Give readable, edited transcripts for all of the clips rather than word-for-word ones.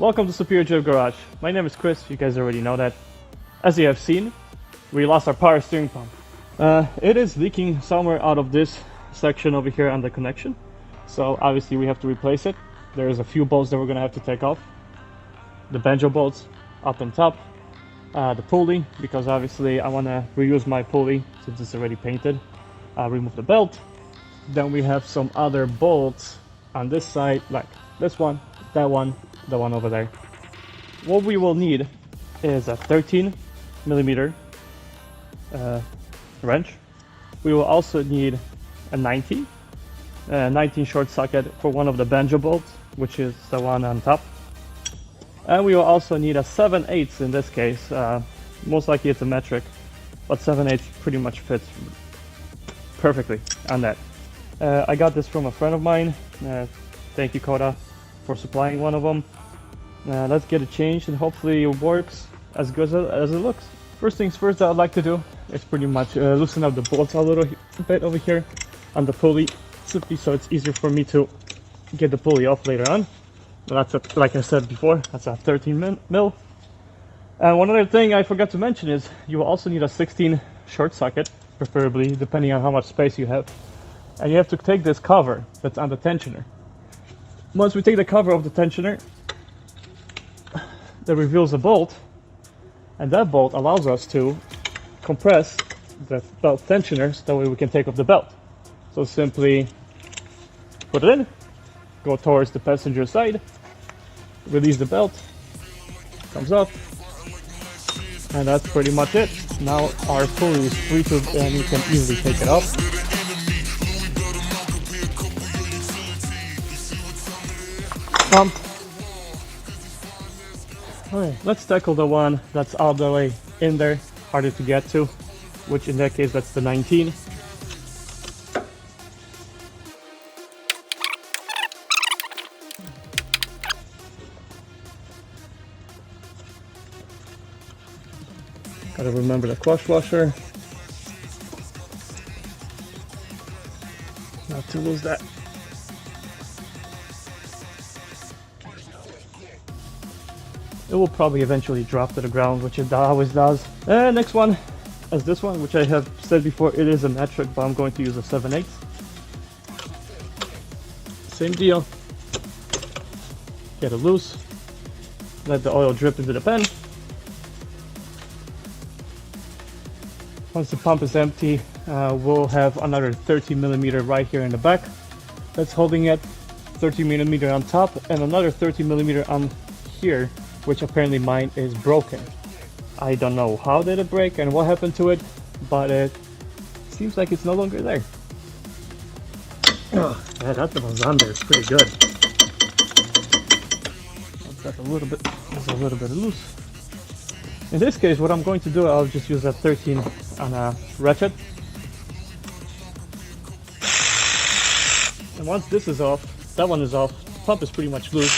Welcome to Superior Drift Garage. My name is Chris, you guys already know that. As you have seen, we lost our power steering pump. It is leaking somewhere out of this section over here on the connection. So obviously we have to replace it. There's a few bolts that we're gonna have to take off. The banjo bolts up and top. The pulley, because obviously I wanna reuse my pulley since it's already painted. Remove the belt. Then we have some other bolts on this side, like this one, the one over there. What we will need is a 13 millimeter wrench. We will also need a 19 short socket for one of the banjo bolts, which is the one on top. And we will also need a 7/8 in this case. Most likely it's a metric, but 7/8 pretty much fits perfectly on that. I got this from a friend of mine. Thank you, Coda, for supplying one of them. Let's get it changed and hopefully it works as good as it looks. First things first that I'd like to do is pretty much loosen up the bolts a little bit over here on the pulley, simply so it's easier for me to get the pulley off later on. That's like I said before, that's a 13 mil. And one other thing I forgot to mention is you will also need a 16 short socket, preferably, depending on how much space you have. And you have to take this cover that's on the tensioner. Once we take the cover off the tensioner, that reveals a bolt, and that bolt allows us to compress the belt tensioner so that way we can take off the belt. So simply put it in, go towards the passenger side, release the belt, comes up, and that's pretty much it. Now our pulley is free to, and we can easily take it off. Pump. Okay, let's tackle the one that's all the way in there, harder to get to, which in that case that's the 19. Gotta remember the clutch washer, not to lose that. It will probably eventually drop to the ground, which it always does. And next one is this one, which I have said before, it is a metric, but I'm going to use a 7/8. Same deal. Get it loose. Let the oil drip into the pen. Once the pump is empty, we'll have another 13 millimeter right here in the back that's holding it, 13 millimeter on top, and another 13 millimeter on here, which apparently mine is broken. I don't know how did it break and what happened to it, but it seems like it's no longer there. Oh, yeah, that one's on there. It's pretty good. That's a little bit loose. In this case, what I'm going to do, I'll just use that 13 on a ratchet. And once this is off, that one is off, the pump is pretty much loose.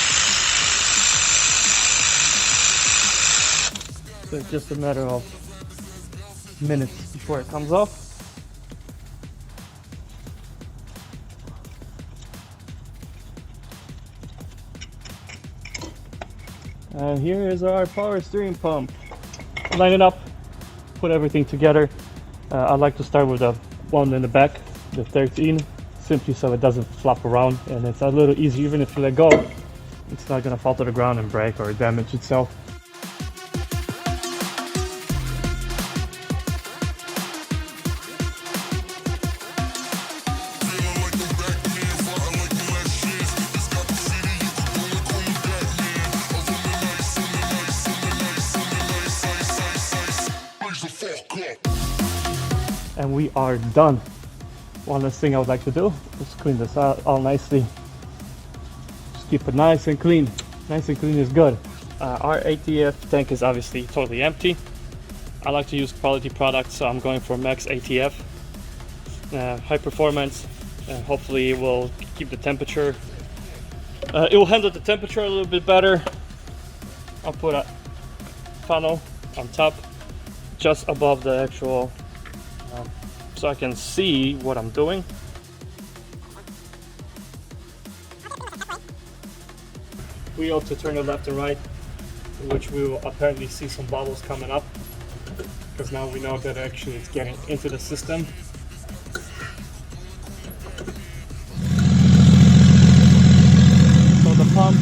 So it's just a matter of minutes before it comes off. And here is our power steering pump. Line it up, put everything together. I'd like to start with the one in the back, the 13, simply so it doesn't flop around and it's a little easier. Even if you let go, it's not gonna fall to the ground and break or damage itself. And we are done. One last thing I would like to do is clean this out all nicely. Just keep it nice and clean. Nice and clean is good. Our ATF tank is obviously totally empty. I like to use quality products, so I'm going for Max ATF. High performance. Hopefully it will keep the temperature. It will handle the temperature a little bit better. I'll put a funnel on top, just above the actual, so I can see what I'm doing. wheel to turn it left and right, which we will apparently see some bubbles coming up, because now we know that actually it's getting into the system. So the pump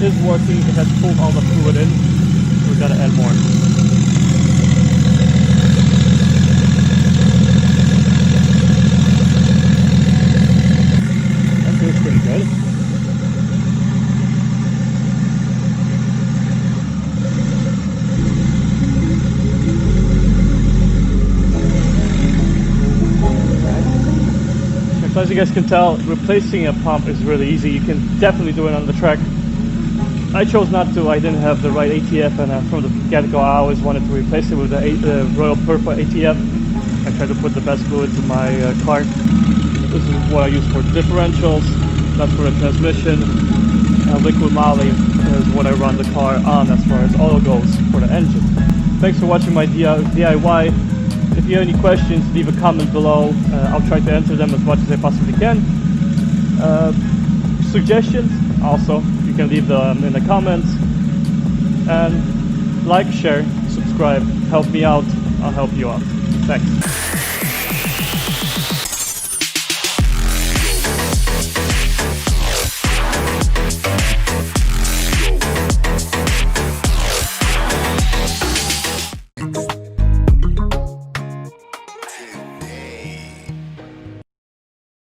is working, it has pulled all the fluid in, so we gotta add more. That feels pretty good. So as you guys can tell, replacing a pump is really easy. You can definitely do it on the track. I chose not to. I didn't have the right ATF, and from the get-go I always wanted to replace it with the Royal Purple ATF. I tried to put the best fluids in my car. This is what I use for differentials, that's for the transmission, and liquid moly is what I run the car on as far as oil goes for the engine. Thanks for watching my DIY. If you have any questions, leave a comment below. I'll try to answer them as much as I possibly can. Suggestions, also, you can leave them in the comments. And like, share, subscribe, help me out, I'll help you out. Thanks.